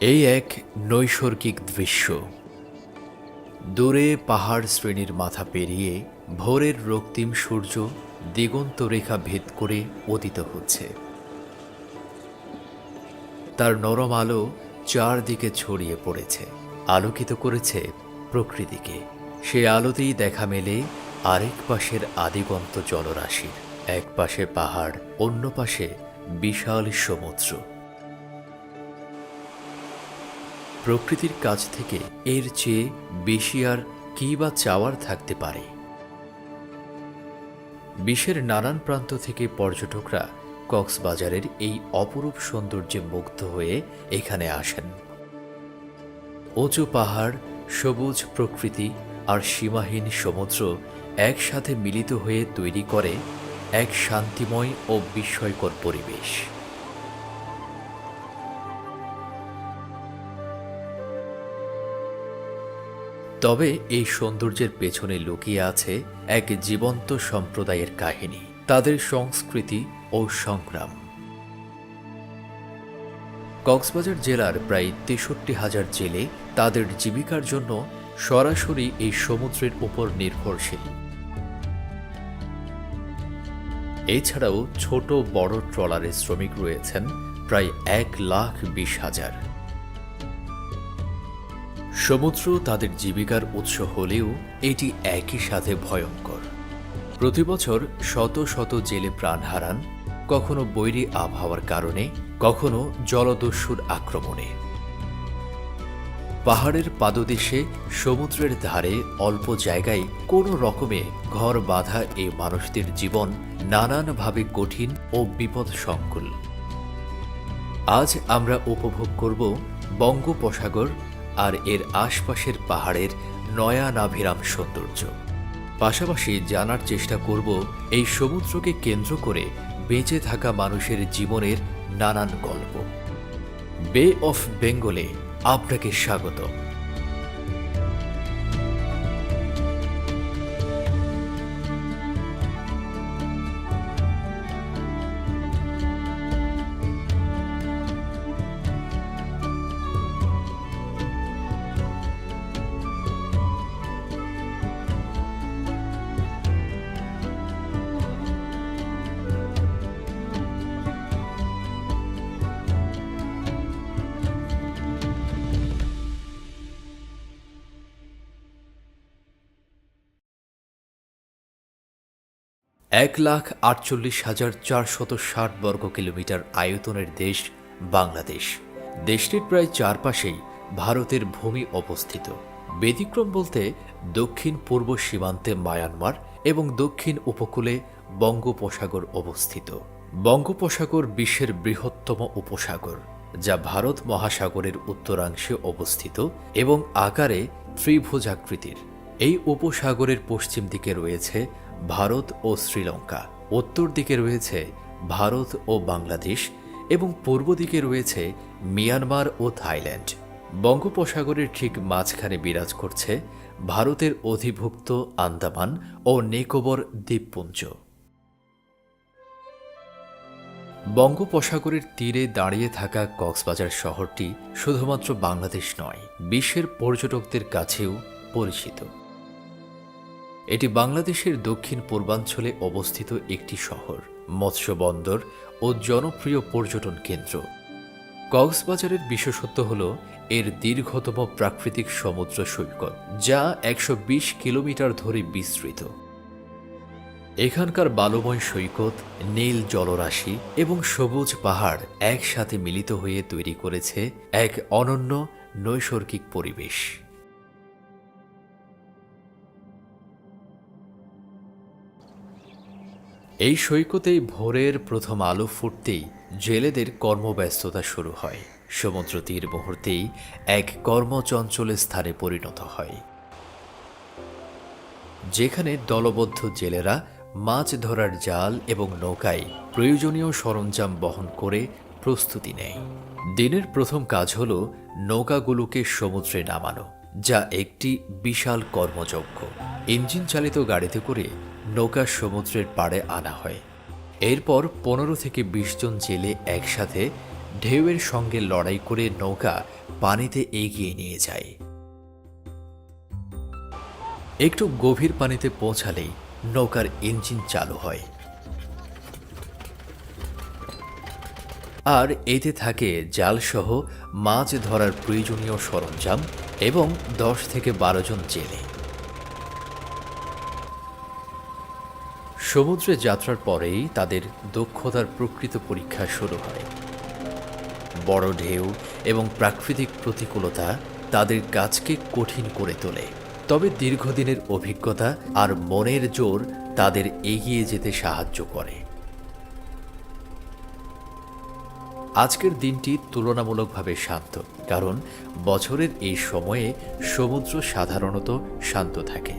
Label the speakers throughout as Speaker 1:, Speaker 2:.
Speaker 1: এই এক নৈসর্গিক দৃশ্য। দূরে পাহাড় শ্রেণীর মাথা পেরিয়ে ভোরের রক্তিম সূর্য দিগন্ত রেখা ভেদ করে উদিত হচ্ছে। তার নরম আলো চারদিকে ছড়িয়ে পড়েছে, আলোকিত করেছে প্রকৃতিকে। সে আলোতেই দেখা মেলে আরেক পাশের আদিগন্ত জলরাশির। এক পাশে পাহাড়, অন্য পাশে বিশাল সমুদ্র। প্রকৃতির কাছ থেকে এর চেয়ে বেশি আর কী বা চাওয়ার থাকতে পারে। বিশ্বের নানান প্রান্ত থেকে পর্যটকরা কক্সবাজারের এই অপরূপ সৌন্দর্যে মুগ্ধ হয়ে এখানে আসেন। উঁচু পাহাড়, সবুজ প্রকৃতি আর সীমাহীন সমুদ্র একসাথে মিলিত হয়ে তৈরি করে এক শান্তিময় ও বিস্ময়কর পরিবেশ। তবে এই সৌন্দর্যের পেছনে লুকিয়ে আছে এক জীবন্ত সম্প্রদায়ের কাহিনী, তাদের সংস্কৃতি ও সংগ্রাম। কক্সবাজার জেলার প্রায় ৬৩,০০০ জেলে তাদের জীবিকার জন্য সরাসরি এই সমুদ্রের উপর নির্ভরশীল। এছাড়াও ছোট বড় ট্রলারের শ্রমিক রয়েছেন প্রায় ১,২০,০০০। সমুদ্র তাদের জীবিকার উৎস হলেও এটি একই সাথে ভয়ঙ্কর। প্রতি বছর শত শত জেলে প্রাণ হারান, কখনো বৈরী আবহাওয়ার কারণে, কখনো জলদস্যুর আক্রমণে। পাহাড়ের পাদদেশে সমুদ্রের ধারে অল্প জায়গায় কোনো রকমে ঘর বাঁধা এই মানুষদের জীবন নানানভাবে কঠিন ও বিপদসংকুল। আজ আমরা উপভোগ করব বঙ্গোপসাগর আর এর আশপাশের পাহাড়ের নয়ানাভিরাম সৌন্দর্য। পাশাপাশি জানার চেষ্টা করব এই সমুদ্রকে কেন্দ্র করে বেঁচে থাকা মানুষের জীবনের নানান গল্প। বে অফ বেঙ্গলে আপনাকে স্বাগত। এক,৪৮,৪৬০ বর্গ কিলোমিটার আয়তনের দেশ বাংলাদেশ। দেশটির প্রায় চারপাশেই ভারতের ভূমি অবস্থিত। ব্যতিক্রম বলতে দক্ষিণ পূর্ব সীমান্তে মায়ানমার এবং দক্ষিণ উপকূলে বঙ্গোপসাগর অবস্থিত। বঙ্গোপসাগর বিশ্বের বৃহত্তম উপসাগর, যা ভারত মহাসাগরের উত্তরাংশে অবস্থিত এবং আকারে ত্রিভুজাকৃতির। এই উপসাগরের পশ্চিম দিকে রয়েছে ভারত ও শ্রীলঙ্কা, উত্তর দিকে রয়েছে ভারত ও বাংলাদেশ এবং পূর্ব দিকে রয়েছে মিয়ানমার ও থাইল্যান্ড। বঙ্গোপসাগরের ঠিক মাঝখানে বিরাজ করছে ভারতের অধিভুক্ত আন্দামান ও নিকোবর দ্বীপপুঞ্জ। বঙ্গোপসাগরের তীরে দাঁড়িয়ে থাকা কক্সবাজার শহরটি শুধুমাত্র বাংলাদেশ নয়, বিশ্বের পর্যটকদের কাছেও পরিচিত। এটি বাংলাদেশের দক্ষিণ পূর্বাঞ্চলে অবস্থিত একটি শহর, মৎস্য বন্দর ও জনপ্রিয় পর্যটন কেন্দ্র। কক্সবাজারের বিশেষত্ব হল এর দীর্ঘতম প্রাকৃতিক সমুদ্র সৈকত, যা ১২০ কিলোমিটার ধরে বিস্তৃত। এখানকার বালুময় সৈকত, নীল জলরাশি এবং সবুজ পাহাড় একসাথে মিলিত হয়ে তৈরি করেছে এক অনন্য নৈসর্গিক পরিবেশ। এই সৈকতেই ভোরের প্রথম আলো ফুটতেই জেলেদের কর্মব্যস্ততা শুরু হয়। সমুদ্র তীর মুহূর্তেই এক কর্মচঞ্চল স্থানে পরিণত হয়, যেখানে দলবদ্ধ জেলেরা মাছ ধরার জাল এবং নৌকায় প্রয়োজনীয় সরঞ্জাম বহন করে প্রস্তুতি নেয়। দিনের প্রথম কাজ হল নৌকাগুলোকে সমুদ্রে নামানো, যা একটি বিশাল কর্মযজ্ঞ। ইঞ্জিন চালিত গাড়িতে করে নৌকা সমুদ্রের পাড়ে আনা হয়। এরপর ১৫ থেকে ২০ জন জেলে একসাথে ঢেউয়ের সঙ্গে লড়াই করে নৌকা পানিতে এগিয়ে নিয়ে যায়। একটু গভীর পানিতে পৌঁছালেই নৌকার ইঞ্জিন চালু হয়, আর এতে থাকে জালসহ মাছ ধরার প্রয়োজনীয় সরঞ্জাম এবং 10 থেকে 12 জন জেলে। সমুদ্রে যাত্রার পরেই তাদের দক্ষতার প্রকৃত পরীক্ষা শুরু হয়। বড় ঢেউ এবং প্রাকৃতিক প্রতিকূলতা তাদের কাজকে কঠিন করে তোলে, তবে দীর্ঘদিনের অভিজ্ঞতা আর মনের জোর তাদের এগিয়ে যেতে সাহায্য করে। আজকের দিনটি তুলনামূলকভাবে শান্ত, কারণ বছরের এই সময়ে সমুদ্র সাধারণত শান্ত থাকে।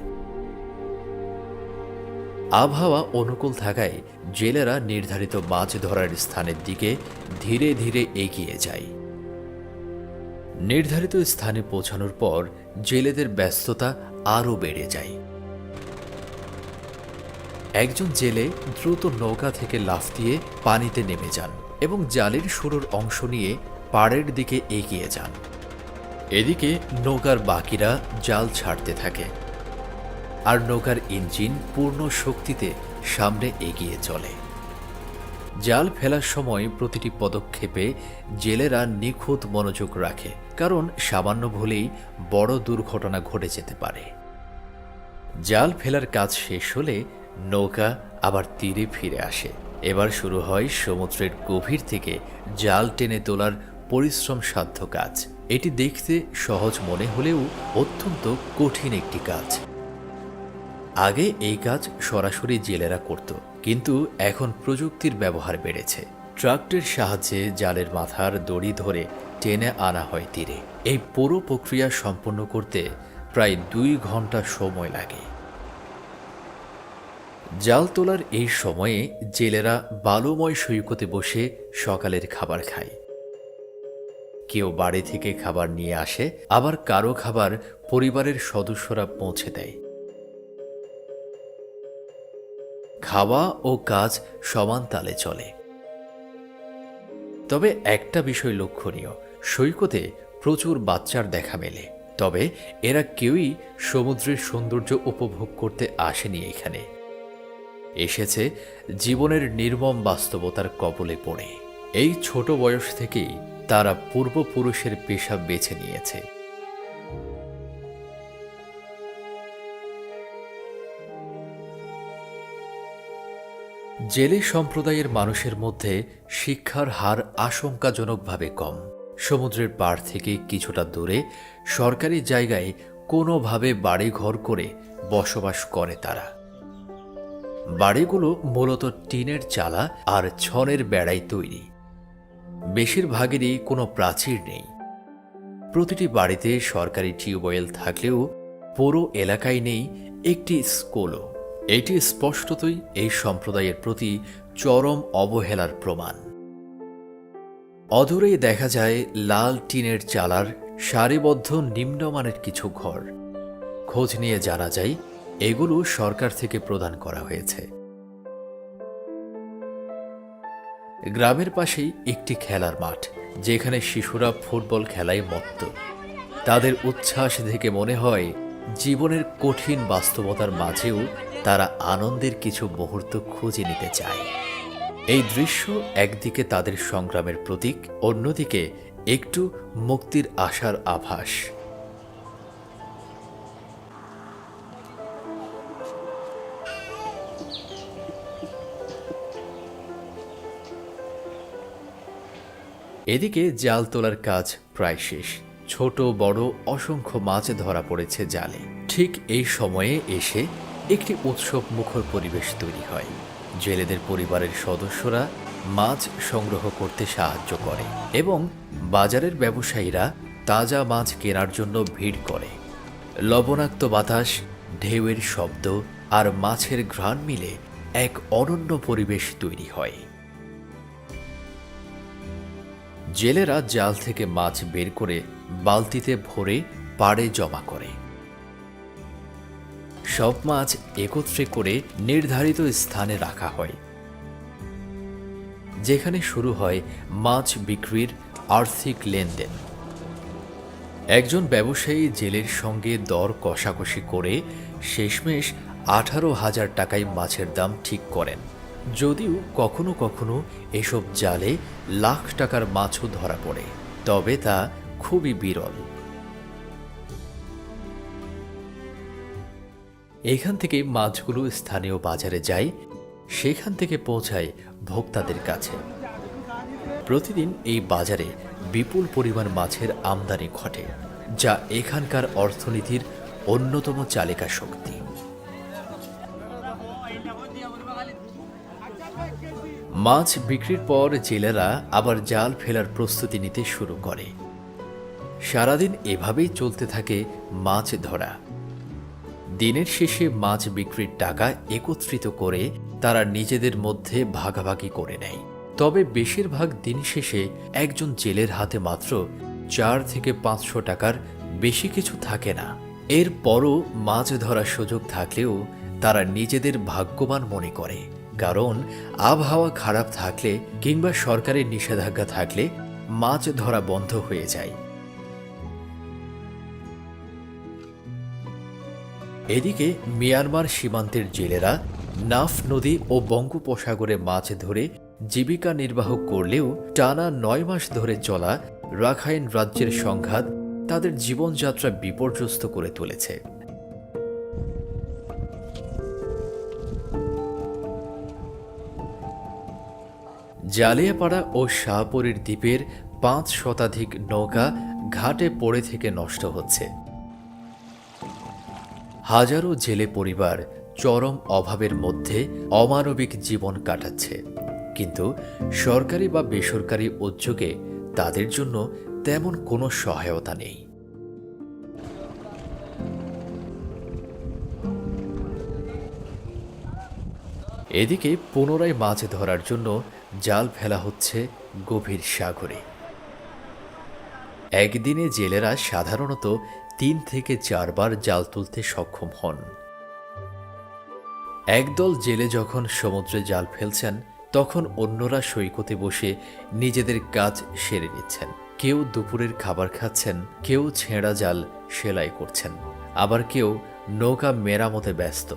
Speaker 1: আবহাওয়া অনুকূল থাকায় জেলেরা নির্ধারিত মাছ ধরার স্থানের দিকে ধীরে ধীরে এগিয়ে যায়। নির্ধারিত স্থানে পৌঁছানোর পর জেলেদের ব্যস্ততা আরও বেড়ে যায়। একজন জেলে দ্রুত নৌকা থেকে লাফ দিয়ে পানিতে নেমে যান এবং জালের শুরুর অংশ নিয়ে পাড়ের দিকে এগিয়ে যান। এদিকে নৌকার বাকিরা জাল ছাড়তে থাকে, আর নৌকার ইঞ্জিন পূর্ণ শক্তিতে সামনে এগিয়ে চলে। জাল ফেলার সময় প্রতিটি পদক্ষেপে জেলেরা নিখুঁত মনোযোগ রাখে, কারণ সামান্য ভুলেই বড় দুর্ঘটনা ঘটে যেতে পারে। জাল ফেলার কাজ শেষ হলে নৌকা আবার তীরে ফিরে আসে। এবার শুরু হয় সমুদ্রের গভীর থেকে জাল টেনে তোলার পরিশ্রমসাধ্য কাজ। এটি দেখতে সহজ মনে হলেও অত্যন্ত কঠিন একটি কাজ। আগে এই কাজ সরাসরি জেলেরা করত, কিন্তু এখন প্রযুক্তির ব্যবহার বেড়েছে। ট্রাক্টরের সাহায্যে জালের মাথার দড়ি ধরে টেনে আনা হয় তীরে। এই পুরো প্রক্রিয়া সম্পন্ন করতে প্রায় 2 ঘন্টা সময় লাগে। জাল তোলার এই সময়ে জেলেরা বালুময় সৈকতে বসে সকালের খাবার খায়। কেউ বাড়ি থেকে খাবার নিয়ে আসে, আবার কারো খাবার পরিবারের সদস্যরা পৌঁছে দেয়। খাওয়া ও কাজ সমান তালে চলে। তবে একটা বিষয় লক্ষণীয়, সৈকতে প্রচুর বাচ্চার দেখা মেলে, তবে এরা কেউই সমুদ্রের সৌন্দর্য উপভোগ করতে আসেনি। এখানে এসেছে জীবনের নির্মম বাস্তবতার কবলে পড়ে। এই ছোট বয়স থেকেই তারা পূর্বপুরুষের পেশা বেছে নিয়েছে। জেলে সম্প্রদায়ের মানুষের মধ্যে শিক্ষার হার আশঙ্কাজনকভাবে কম। সমুদ্রের পাড় থেকে কিছুটা দূরে সরকারি জায়গায় কোনোভাবে বাড়িঘর করে বসবাস করে তারা। বাড়িগুলো মূলত টিনের চালা আর ছনের বেড়ায় তৈরি। বেশিরভাগেরই কোনো প্রাচীর নেই। প্রতিটি বাড়িতে সরকারি টিউবওয়েল থাকলেও পুরো এলাকায় নেই একটি স্কুলও। এটি স্পষ্টতই এই সম্প্রদায়ের প্রতি চরম অবহেলার প্রমাণ। অদূরেই দেখা যায় লাল টিনের চালার সারিবদ্ধ নিম্নমানের কিছু ঘর। খোঁজ নিয়ে জানা যায় এগুলো সরকার থেকে প্রদান করা হয়েছে। গ্রামের পাশেই একটি খেলার মাঠ, যেখানে শিশুরা ফুটবল খেলায় মত্ত। তাদের উচ্ছ্বাস দেখে মনে হয় জীবনের কঠিন বাস্তবতার মাঝেও তারা আনন্দের কিছু মুহূর্ত খুঁজে নিতে চায়। এই দৃশ্য একদিকে তাদের সংগ্রামের প্রতীক, অন্যদিকে একটু মুক্তির আশার আভাস। এদিকে জাল তোলার কাজ প্রায় শেষ। ছোট বড় অসংখ্য মাছ ধরা পড়েছে জালে। ঠিক এই সময়ে এসে একটি উৎসব মুখর পরিবেশ তৈরি হয়। জেলেদের পরিবারের সদস্যরা মাছ সংগ্রহ করতে সাহায্য করে এবং বাজারের ব্যবসায়ীরা তাজা মাছ কেনার জন্য ভিড় করে। লবণাক্ত বাতাস, ঢেউয়ের শব্দ আর মাছের ঘ্রাণ মিলে এক অনন্য পরিবেশ তৈরি হয়। জেলেরা জাল থেকে মাছ বের করে বালতিতে ভরে পাড়ে জমা করে। সব মাছ একত্রে করে নির্ধারিত স্থানে রাখা হয়। যেখানে শুরু হয় মাছ বিক্রির আর্থিক লেনদেন। একজন ব্যবসায়ী জেলের সঙ্গে দর কষাকষি করে শেষমেশ 18,000 টাকায় মাছের দাম ঠিক করেন। যদিও কখনো কখনো এসব জালে লাখ টাকার মাছও ধরা পড়ে, তবে তা খুবই বিরল। এখান থেকে মাছগুলো স্থানীয় বাজারে যায়, সেখান থেকে পৌঁছায় ভোক্তাদের কাছে। প্রতিদিন এই বাজারে বিপুল পরিমাণ মাছের আমদানি ঘটে, যা এখানকার অর্থনীতির অন্যতম চালিকা শক্তি। মাছ বিক্রির পর জেলেরা আবার জাল ফেলার প্রস্তুতি নিতে শুরু করে। সারাদিন এভাবেই চলতে থাকে মাছ ধরা। দিনের শেষে মাছ বিক্রির টাকা একত্রিত করে তারা নিজেদের মধ্যে ভাগাভাগি করে নেয়। তবে বেশিরভাগ দিন শেষে একজন জেলের হাতে মাত্র 4 থেকে 500 টাকার বেশি কিছু থাকে না। এরপরও মাছ ধরার সুযোগ থাকলেও তারা নিজেদের ভাগ্যবান মনে করে, কারণ আবহাওয়া খারাপ থাকলে কিংবা সরকারের নিষেধাজ্ঞা থাকলে মাছ ধরা বন্ধ হয়ে যায়। এদিকে মিয়ানমার সীমান্তের জেলেরা নাফ নদী ও বঙ্গোপসাগরে মাছ ধরে জীবিকা নির্বাহ করলেও টানা 9 মাস ধরে চলা রাখাইন রাজ্যের সংঘাত তাদের জীবনযাত্রা বিপর্যস্ত করে তুলেছে। জালিয়াপাড়া ও শাহপরীর দ্বীপের 5 শতাধিক নৌকা ঘাটে পড়ে থেকে নষ্ট হচ্ছে। হাজারো জেলে পরিবার চরম অভাবের মধ্যে অমানবিক জীবন কাটাচ্ছে, কিন্তু সরকারি বা বেসরকারি উদ্যোগে তাদের জন্য তেমন কোনো সহায়তা নেই। এদিকে পুনরায় মাছ ধরার জন্য জাল ফেলা হচ্ছে গভীর সাগরে। একদিনে জেলেরা সাধারণত 3 থেকে 4 বার জাল তুলতে সক্ষম হন। একদল জেলে যখন সমুদ্রে জাল ফেলছেন, তখন অন্যরা সৈকতে বসে নিজেদের কাজ সেরে নিচ্ছেন। কেউ দুপুরের খাবার খাচ্ছেন, কেউ ছেঁড়া জাল সেলাই করছেন, আবার কেউ নৌকা মেরামতে ব্যস্ত।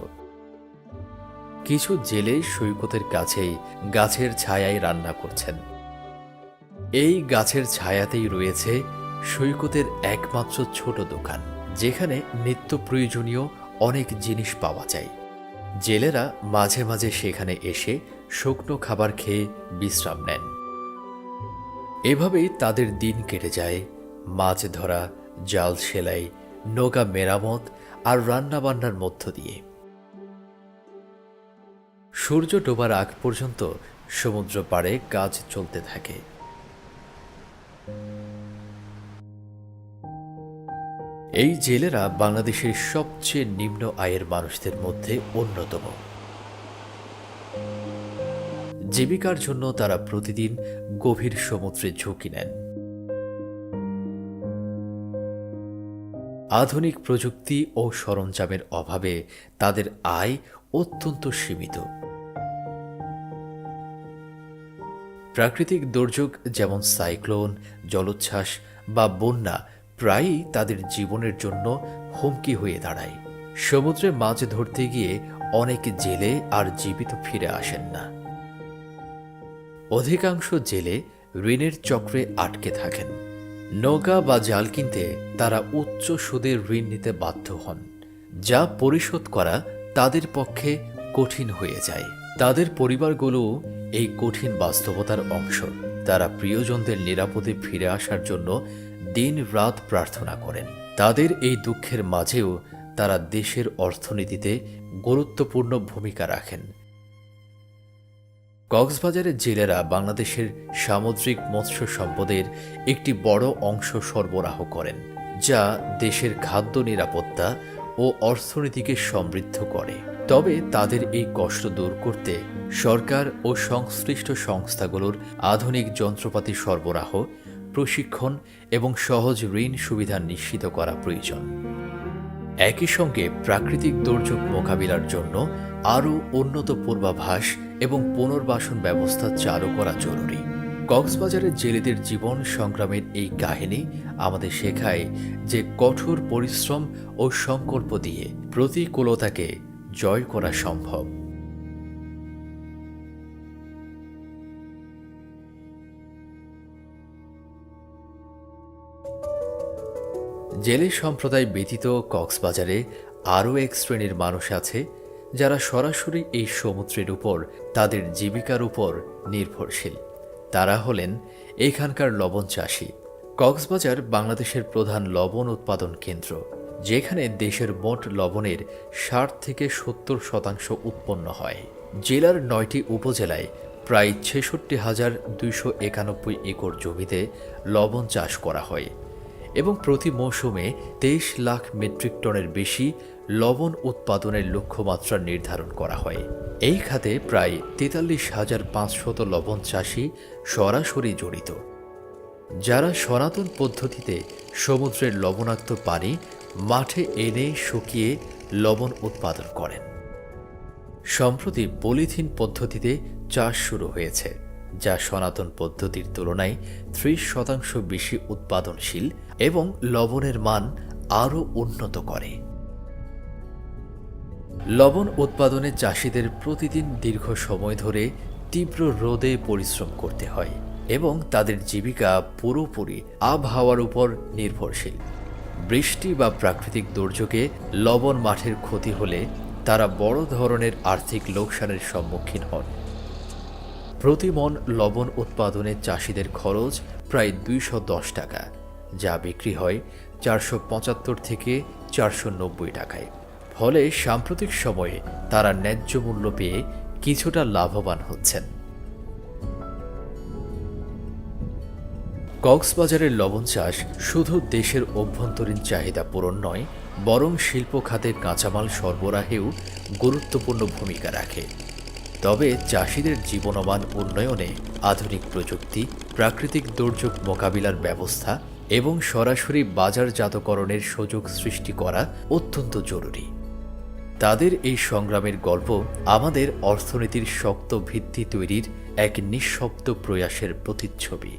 Speaker 1: কিছু জেলে সৈকতের কাছেই গাছের ছায়ায় রান্না করছেন। এই গাছের ছায়াতেই রয়েছে সৈকতের একমাত্র ছোট দোকান, যেখানে নিত্য প্রয়োজনীয় অনেক জিনিস পাওয়া যায়। জেলেরা মাঝে মাঝে সেখানে এসে শুকনো খাবার খেয়ে বিশ্রাম নেন। এভাবেই তাদের দিন কেটে যায় মাছ ধরা, জাল সেলাই, নৌকা মেরামত আর রান্নাবান্নার মধ্য দিয়ে। সূর্য ডোবার আগ পর্যন্ত সমুদ্র পাড়ে কাজ চলতে থাকে। এই জেলেরা বাংলাদেশের সবচেয়ে নিম্ন আয়ের মানুষদের মধ্যে অন্যতম। জীবিকার জন্য তারা প্রতিদিন গভীর সমুদ্রে ঝুঁকি নেন। আধুনিক প্রযুক্তি ও সরঞ্জামের অভাবে তাদের আয় অত্যন্ত সীমিত। প্রাকৃতিক দুর্যোগ যেমন সাইক্লোন, জলোচ্ছ্বাস বা বন্যা প্রায়ই তাদের জীবনের জন্য হুমকি হয়ে দাঁড়ায়। সমুদ্রে মাছ ধরতে গিয়ে অনেক জেলে আর জীবিত ফিরে আসেন না। অধিকাংশ জেলে ঋণের চক্রে আটকে থাকেন। নৌকা বা জাল কিনতে তারা উচ্চ সুদে ঋণ নিতে বাধ্য হন, যা পরিশোধ করা তাদের পক্ষে কঠিন হয়ে যায়। তাদের পরিবারগুলো এই কঠিন বাস্তবতার অংশ। তারা প্রিয়জনদের নিরাপদে ফিরে আসার জন্য দিন রাত প্রার্থনা করেন। তাদের এই দুঃখের মাঝেও তারা দেশের অর্থনীতিতে গুরুত্বপূর্ণ ভূমিকা রাখেন। কক্সবাজারের জেলেরা বাংলাদেশের সামুদ্রিক মৎস্য সম্পদের একটি বড় অংশ সরবরাহ করেন, যা দেশের খাদ্য নিরাপত্তা ও অর্থনীতিকে সমৃদ্ধ করে। তবে তাদের এই কষ্ট দূর করতে সরকার ও সংশ্লিষ্ট সংস্থাগুলোর আধুনিক যন্ত্রপাতি সরবরাহ, প্রশিক্ষণ এবং সহজ ঋণ সুবিধা নিশ্চিত করা প্রয়োজন। একই সঙ্গে প্রাকৃতিক দুর্যোগ মোকাবিলার জন্য আরও উন্নত পূর্বাভাস এবং পুনর্বাসন ব্যবস্থা চালু করা জরুরি। কক্সবাজারের জেলেদের জীবন সংগ্রামের এই কাহিনী আমাদের শেখায় যে কঠোর পরিশ্রম ও সংকল্প দিয়ে প্রতিকূলতাকে জয় করা সম্ভব। জেলে সম্প্রদায় ব্যতীত কক্সবাজারে আরও এক শ্রেণীর মানুষ আছে যারা সরাসরি এই সমুদ্রের উপর তাদের জীবিকার উপর নির্ভরশীল। তারা হলেন এখানকার লবণ চাষী। কক্সবাজার বাংলাদেশের প্রধান লবণ উৎপাদন কেন্দ্র, যেখানে দেশের মোট লবণের ৬০ থেকে ৭০% উৎপন্ন হয়। জেলার ৯টি উপজেলায় প্রায় ৬৬,২৯১ একর জমিতে লবণ চাষ করা হয় এবং প্রতি মৌসুমে ২৩ লাখ মেট্রিক টনের বেশি লবণ উৎপাদনের লক্ষ্যমাত্রা নির্ধারণ করা হয়। এই খাতে প্রায় ৪৩,৫০০ লবণ চাষী সরাসরি জড়িত, যারা সনাতন পদ্ধতিতে সমুদ্রের লবণাক্ত পানি মাঠে এনে শুকিয়ে লবণ উৎপাদন করেন। সম্প্রতি পলিথিন পদ্ধতিতে চাষ শুরু হয়েছে, যা সনাতন পদ্ধতির তুলনায় ৩০% বেশি উৎপাদনশীল এবং লবণের মান আরও উন্নত করে। লবণ উৎপাদনে চাষিদের প্রতিদিন দীর্ঘ সময় ধরে তীব্র রোদে পরিশ্রম করতে হয় এবং তাদের জীবিকা পুরোপুরি আবহাওয়ার উপর নির্ভরশীল। বৃষ্টি বা প্রাকৃতিক দুর্যোগে লবণ মাঠের ক্ষতি হলে তারা বড় ধরনের আর্থিক লোকসানের সম্মুখীন হন। প্রতি মণ লবণ উৎপাদনে চাষিদের খরচ প্রায় ২১০ টাকা, যা বিক্রি হয় ৪৭৫ থেকে ৪৯০ টাকায়। ফলে সাম্প্রতিক সময়ে তারা ন্যায্য মূল্য পেয়ে কিছুটা লাভবান হচ্ছেন। কক্সবাজারের লবণ চাষ শুধু দেশের অভ্যন্তরীণ চাহিদা পূরণ নয়, বরং শিল্প খাতের কাঁচামাল সরবরাহেও গুরুত্বপূর্ণ ভূমিকা রাখে। তবে চাষিদের জীবনমান উন্নয়নে আধুনিক প্রযুক্তি, প্রাকৃতিক দুর্যোগ মোকাবিলার ব্যবস্থা এবং সরাসরি বাজারজাতকরণের সুযোগ সৃষ্টি করা অত্যন্ত জরুরি। তাদের এই সংগ্রামের গল্প আমাদের অর্থনীতির শক্ত ভিত্তি তৈরির এক নিঃশব্দ প্রয়াসের প্রতিচ্ছবি।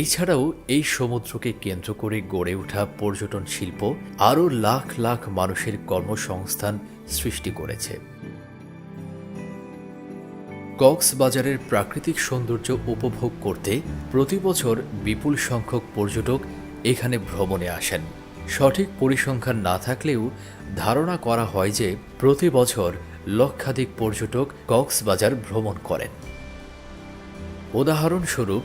Speaker 1: এছাড়াও এই সমুদ্রকে কেন্দ্র করে গড়ে ওঠা পর্যটন শিল্প আরও লাখ লাখ মানুষের কর্মসংস্থান সৃষ্টি করেছে। কক্সবাজারের প্রাকৃতিক সৌন্দর্য উপভোগ করতে প্রতি বছর বিপুল সংখ্যক পর্যটক এখানে ভ্রমণে আসেন। সঠিক পরিসংখ্যান না থাকলেও ধারণা করা হয় যে প্রতি বছর লক্ষাধিক পর্যটক কক্সবাজার ভ্রমণ করেন। উদাহরণস্বরূপ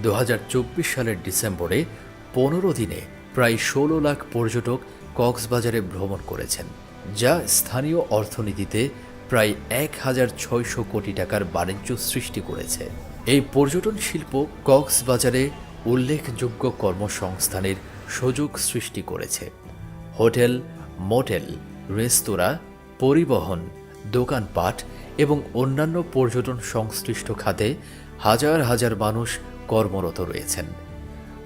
Speaker 1: ২০২৪ সালের ডিসেম্বরে ১৫ দিনে প্রায় ১৬ লাখ পর্যটক কক্সবাজারে ভ্রমণ করেছেন, যা স্থানীয় অর্থনীতিতে প্রায় ১,৬০০ কোটি টাকার বাণিজ্য সৃষ্টি করেছে। এই পর্যটন শিল্প কক্সবাজারে উল্লেখযোগ্য কর্মসংস্থানের সুযোগ সৃষ্টি করেছে। হোটেল, মোটেল, রেস্তোরাঁ, পরিবহন, দোকানপাট এবং অন্যান্য পর্যটন সংশ্লিষ্ট খাতে হাজার হাজার মানুষ কর্মরত রয়েছেন।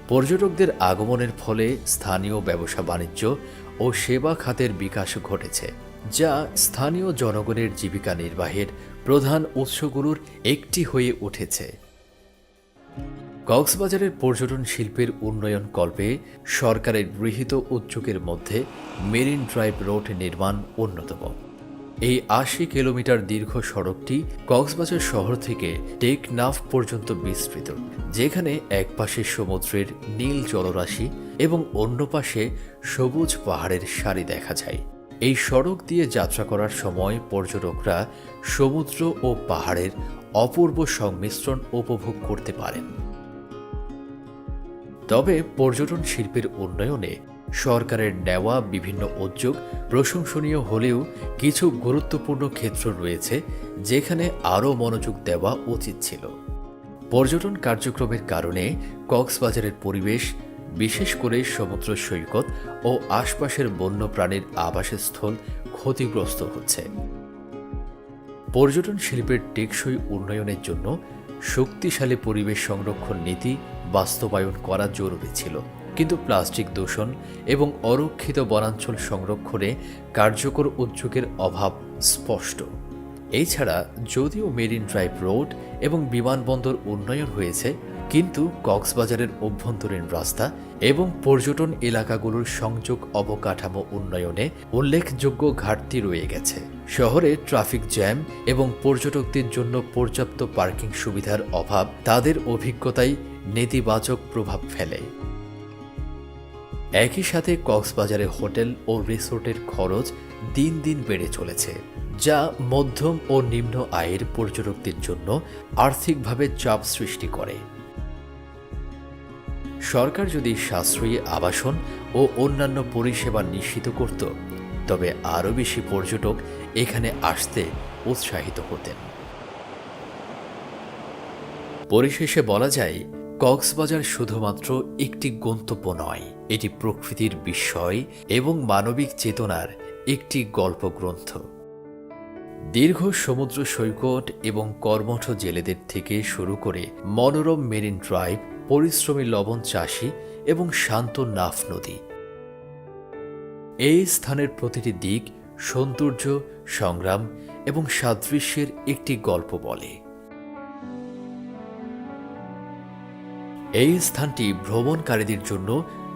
Speaker 1: পর্যটকদের আগমনের ফলে স্থানীয় ব্যবসা বাণিজ্য ও সেবা খাতের বিকাশ ঘটেছে, যা স্থানীয় জনগণের জীবিকা নির্বাহের প্রধান উৎসগুলোর একটি হয়ে উঠেছে। কক্সবাজারের পর্যটন শিল্পের উন্নয়ন কল্পে সরকারের গৃহীত উদ্যোগের মধ্যে মেরিন ড্রাইভ রোড নির্মাণ অন্যতম। এই ৮০ কিলোমিটার দীর্ঘ সড়কটি কক্সবাজার শহর থেকে টেকনাফ পর্যন্ত বিস্তৃত, যেখানে এক পাশে সমুদ্রের নীল জলরাশি এবং অন্য পাশে সবুজ পাহাড়ের সারি দেখা যায়। এই সড়ক দিয়ে যাত্রা করার সময় পর্যটকরা সমুদ্র ও পাহাড়ের অপূর্ব সংমিশ্রণ উপভোগ করতে পারেন। তবে পর্যটন শিল্পের উন্নয়নে সরকারের নেওয়া বিভিন্ন উদ্যোগ প্রশংসনীয় হলেও কিছু গুরুত্বপূর্ণ ক্ষেত্র রয়েছে যেখানে আরও মনোযোগ দেওয়া উচিত ছিল। পর্যটন কার্যক্রমের কারণে কক্সবাজারের পরিবেশ, বিশেষ করে সমুদ্র সৈকত ও আশপাশের বন্যপ্রাণীর আবাসস্থল ক্ষতিগ্রস্ত হচ্ছে। পর্যটন শিল্পের টেকসই উন্নয়নের জন্য শক্তিশালী পরিবেশ সংরক্ষণ নীতি বাস্তবায়ন করা জরুরি ছিল, কিন্তু প্লাস্টিক দূষণ এবং অরক্ষিত বনাঞ্চল সংরক্ষণে কার্যকর উদ্যোগের অভাব স্পষ্ট। এছাড়া যদিও মেরিন ড্রাইভ রোড এবং বিমানবন্দর উন্নয়ন হয়েছে, কিন্তু কক্সবাজারের অভ্যন্তরীণ রাস্তা এবং পর্যটন এলাকাগুলোর সংযোগ অবকাঠামো উন্নয়নে উল্লেখযোগ্য ঘাটতি রয়ে গেছে। শহরে ট্রাফিক জ্যাম এবং পর্যটকদের জন্য পর্যাপ্ত পার্কিং সুবিধার অভাব তাদের অভিজ্ঞতায় নেতিবাচক প্রভাব ফেলে। একই সাথে কক্সবাজারে হোটেল ও রিসোর্টের খরচ দিন দিন বেড়ে চলেছে, যা মধ্যম ও নিম্ন আয়ের পর্যটকদের জন্য আর্থিকভাবে চাপ সৃষ্টি করে। সরকার যদি সাশ্রয়ী আবাসন ও অন্যান্য পরিষেবা নিশ্চিত করত, তবে আরও বেশি পর্যটক এখানে আসতে উৎসাহিত হতেন। পরিশেষে বলা যায়, কক্সবাজার শুধুমাত্র একটি গন্তব্য নয়, এটি প্রকৃতির বিস্ময় এবং মানবিক চেতনার একটি গল্পগ্রন্থ। দীর্ঘ সমুদ্র সৈকত এবং কর্মঠ জেলেদের থেকে শুরু করে মনোরম মেরিন ড্রাইভ, পরিশ্রমী লবণ চাষি এবং শান্ত নাফ নদী, এই স্থানের প্রতিটি দিক সৌন্দর্য, সংগ্রাম এবং সাদৃশ্যের একটি গল্প বলে। এই স্থানটি ভ্রমণকারীদের জন্য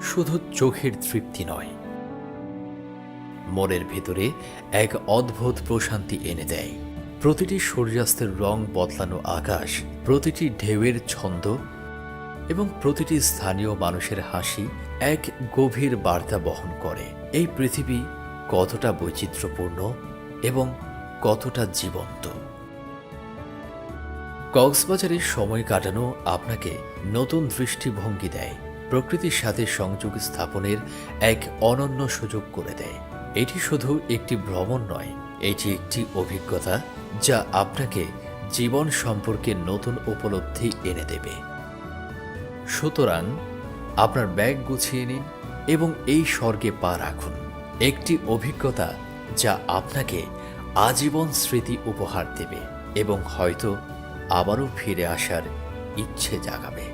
Speaker 1: শুধু চোখের তৃপ্তি নয়, মনের ভেতরে এক অদ্ভুত প্রশান্তি এনে দেয়। প্রতিটি সূর্যাস্তের রং বদলানো আকাশ, প্রতিটি ঢেউয়ের ছন্দ এবং প্রতিটি স্থানীয় মানুষের হাসি এক গভীর বার্তা বহন করে। এই পৃথিবী কতটা বৈচিত্র্যপূর্ণ এবং কতটা জীবন্ত। কক্সবাজারে সময় কাটানো আপনাকে নতুন দৃষ্টিভঙ্গি দেয়, প্রকৃতির সাথে সংযোগ স্থাপনের এক অনন্য সুযোগ করে দেয়। এটি শুধু একটি ভ্রমণ নয়, এটি একটি অভিজ্ঞতা যা আপনাকে জীবন সম্পর্কে নতুন উপলব্ধি এনে দেবে। সুতরাং আপনার ব্যাগ গুছিয়ে নিন এবং এই স্বর্গে পা রাখুন, একটি অভিজ্ঞতা যা আপনাকে আজীবন স্মৃতি উপহার দেবে এবং হয়তো আবারও ফিরে আসার ইচ্ছে জাগাবে।